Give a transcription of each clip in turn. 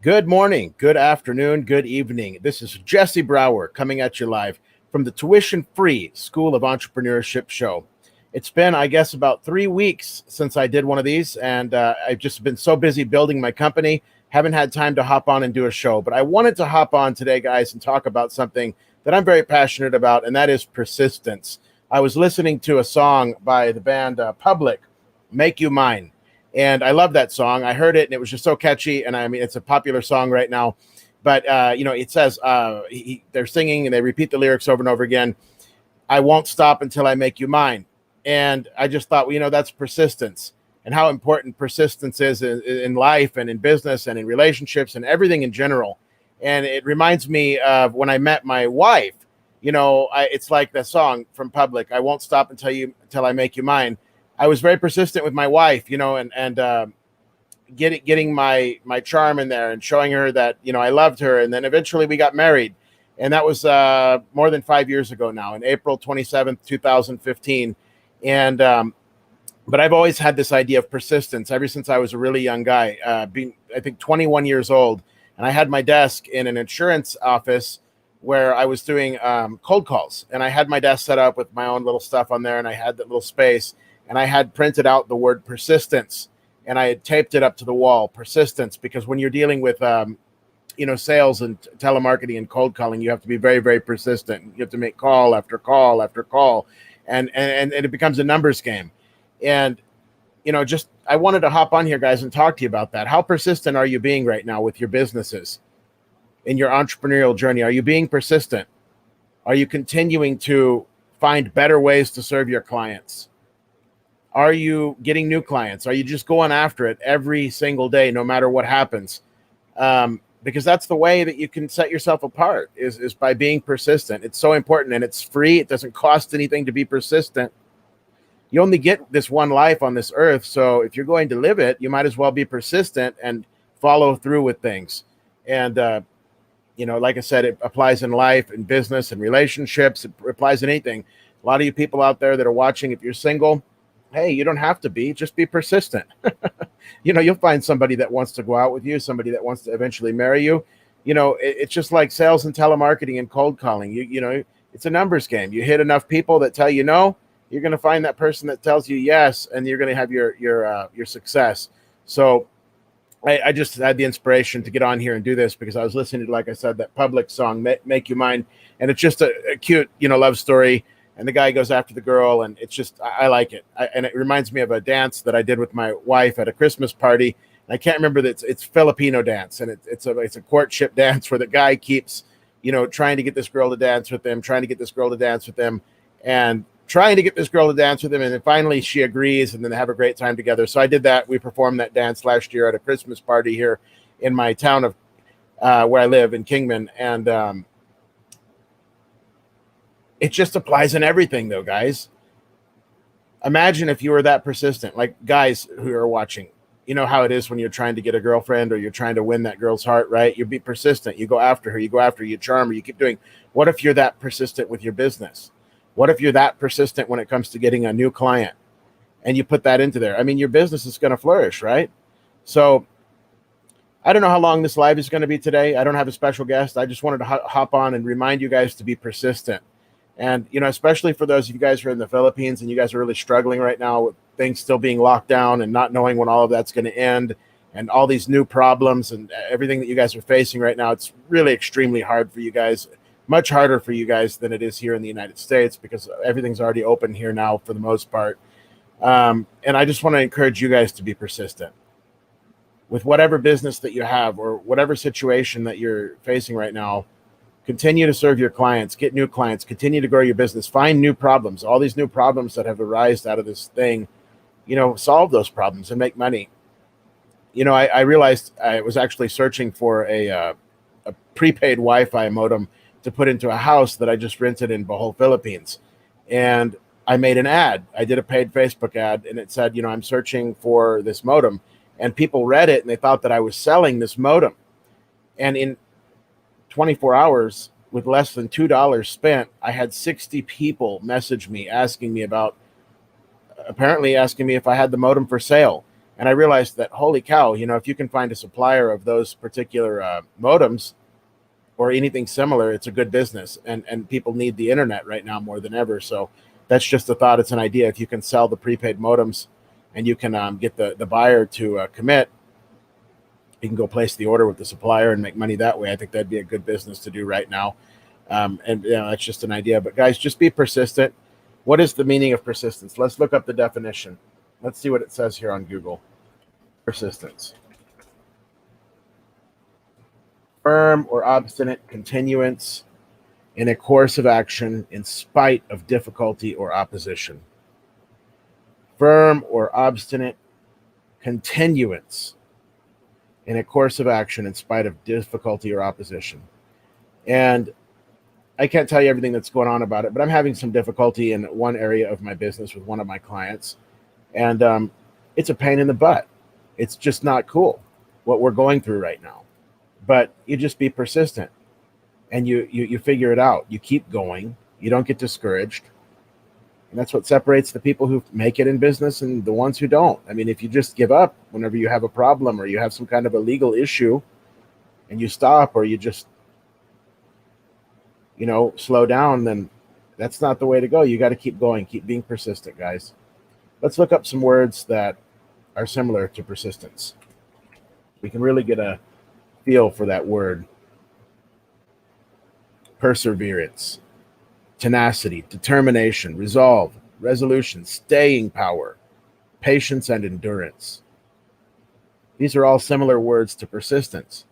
Good morning, good afternoon, good evening. This is Jesse Brower coming at you live from the tuition-free School of Entrepreneurship show. It's been, I guess, about 3 weeks since I did one of these, and I've just been so busy building my company, haven't had time to hop on and do a show. But I wanted to hop on today, guys, and talk about something that I'm very passionate about, and that is persistence. I was listening to a song by the band Public, Make You Mine. And I love that song. I heard it and it was just so catchy. And I mean, it's a popular song right now. But, it says they're singing and they repeat the lyrics over and over again. I won't stop until I make you mine. And I just thought, that's persistence and how important persistence is in life and in business and in relationships and everything in general. And it reminds me of when I met my wife. It's like the song from Public, I won't stop until I make you mine. I was very persistent with my wife, and getting my charm in there and showing her that, I loved her. And then eventually we got married. And that was more than 5 years ago now, in April 27th, 2015. And but I've always had this idea of persistence ever since I was a really young guy, being, I think, 21 years old. And I had my desk in an insurance office where I was doing cold calls. And I had my desk set up with my own little stuff on there. And I had that little space. And I had printed out the word persistence, and I had taped it up to the wall, persistence, because when you're dealing with, sales and telemarketing and cold calling, you have to be very, very persistent. You have to make call after call after call, and it becomes a numbers game. And, I wanted to hop on here, guys, and talk to you about that. How persistent are you being right now with your businesses in your entrepreneurial journey? Are you being persistent? Are you continuing to find better ways to serve your clients? Are you getting new clients? Are you just going after it every single day, no matter what happens? Because that's the way that you can set yourself apart is by being persistent. It's so important, and it's free. It doesn't cost anything to be persistent. You only get this one life on this earth. So if you're going to live it, you might as well be persistent and follow through with things. And, like I said, it applies in life, in business, and relationships. It applies in anything. A lot of you people out there that are watching, if you're single, hey, you don't have to be, just be persistent. You'll find somebody that wants to go out with you, somebody that wants to eventually marry you. It's just like sales and telemarketing and cold calling. It's a numbers game. You hit enough people that tell you no, you're going to find that person that tells you yes, and you're going to have your success. So I just had the inspiration to get on here and do this because I was listening to, like I said, that Public song, Make You Mine. And it's just a cute, love story. And the guy goes after the girl, and it's just, I like it. And it reminds me of a dance that I did with my wife at a Christmas party. And I can't remember that it's Filipino dance, and it's a courtship dance where the guy keeps, trying to get this girl to dance with him, and trying to get this girl to dance with him. And then finally she agrees, and then they have a great time together. So I did that. We performed that dance last year at a Christmas party here in my town of where I live in Kingman. And, it just applies in everything, though, guys. Imagine if you were that persistent, like guys who are watching. You know how it is when you're trying to get a girlfriend or you're trying to win that girl's heart, right? You be persistent. You go after her. You charm her. You keep doing. What if you're that persistent with your business? What if you're that persistent when it comes to getting a new client and you put that into there? I mean, your business is going to flourish, right? So I don't know how long this live is going to be today. I don't have a special guest. I just wanted to hop on and remind you guys to be persistent. And, especially for those of you guys who are in the Philippines and you guys are really struggling right now with things still being locked down and not knowing when all of that's going to end and all these new problems and everything that you guys are facing right now, it's really extremely hard for you guys, much harder for you guys than it is here in the United States because everything's already open here now for the most part. And I just want to encourage you guys to be persistent with whatever business that you have or whatever situation that you're facing right now. Continue to serve your clients, get new clients, continue to grow your business, find new problems, all these new problems that have arisen out of this thing, solve those problems and make money. I realized I was actually searching for a prepaid Wi-Fi modem to put into a house that I just rented in Bohol, Philippines. And I made an ad. I did a paid Facebook ad, and it said, I'm searching for this modem. And people read it, and they thought that I was selling this modem. And in 24 hours, with less than $2 spent, I had 60 people message me asking me if I had the modem for sale. And I realized that, holy cow, if you can find a supplier of those particular modems or anything similar, it's a good business. And people need the internet right now more than ever. So that's just a thought. It's an idea. If you can sell the prepaid modems and you can get the buyer to commit, you can go place the order with the supplier and make money that way. I think that'd be a good business to do right now. And that's just an idea. But guys, just be persistent. What is the meaning of persistence? Let's look up the definition. Let's see what it says here on Google. Persistence. Firm or obstinate continuance in a course of action in spite of difficulty or opposition. Firm or obstinate continuance in a course of action in spite of difficulty or opposition. And I can't tell you everything that's going on about it, but I'm having some difficulty in one area of my business with one of my clients. And it's a pain in the butt. It's just not cool what we're going through right now. But you just be persistent and you figure it out. You keep going. You don't get discouraged. And that's what separates the people who make it in business and the ones who don't. I mean, if you just give up whenever you have a problem or you have some kind of a legal issue and you stop or you just, slow down, then that's not the way to go. You got to keep going, keep being persistent, guys. Let's look up some words that are similar to persistence. We can really get a feel for that word. Perseverance, tenacity, determination, resolve, resolution, staying power, patience, and endurance. These are all similar words to persistence.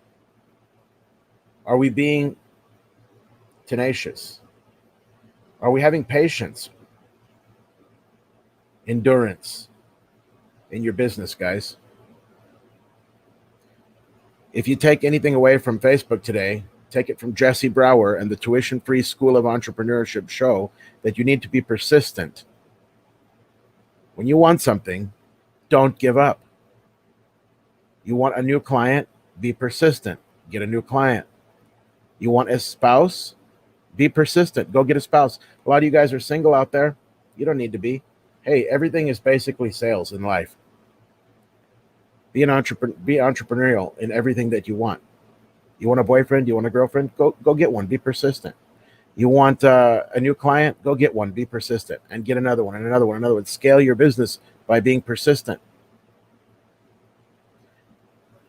Are we being tenacious? Are we having patience, endurance in your business, guys? If you take anything away from Facebook today, take it from Jesse Brower and the tuition-free School of Entrepreneurship show that you need to be persistent. When you want something, don't give up. You want a new client, be persistent. Get a new client. You want a spouse? Be persistent. Go get a spouse. A lot of you guys are single out there. You don't need to be. Hey, everything is basically sales in life. Be entrepreneurial in everything that you want. You want a boyfriend? You want a girlfriend? Go get one. Be persistent. You want a new client? Go get one. Be persistent and get another one and another one, another one. Scale your business by being persistent.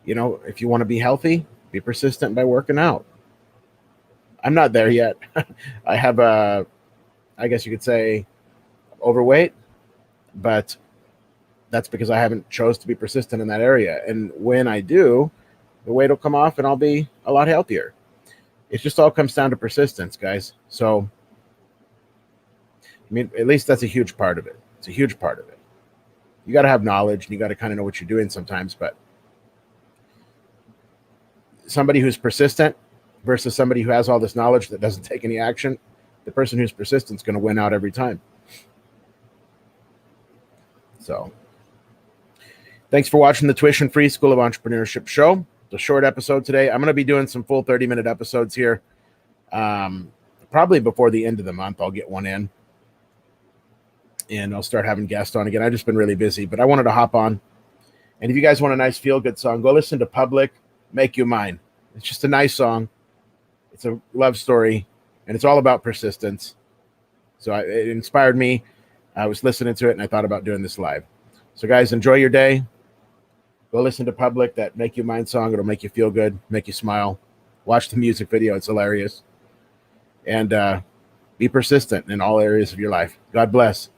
If you want to be healthy, be persistent by working out. I'm not there yet. I have I guess you could say, overweight, but that's because I haven't chose to be persistent in that area. And when I do, the weight will come off and I'll be a lot healthier. It just all comes down to persistence, guys. So, at least that's a huge part of it. It's a huge part of it. You got to have knowledge and you got to kind of know what you're doing sometimes, but somebody who's persistent versus somebody who has all this knowledge that doesn't take any action, the person who's persistent is going to win out every time. So, thanks for watching the tuition-free School of Entrepreneurship show. It's a short episode today. I'm going to be doing some full 30-minute episodes here. Probably before the end of the month, I'll get one in. And I'll start having guests on again. I've just been really busy, but I wanted to hop on. And if you guys want a nice feel-good song, go listen to Public, Make You Mine. It's just a nice song. It's a love story, and it's all about persistence. So it inspired me. I was listening to it, and I thought about doing this live. So, guys, enjoy your day. Go listen to Public, that Make You Mine song. It'll make you feel good, make you smile. Watch the music video. It's hilarious. And be persistent in all areas of your life. God bless.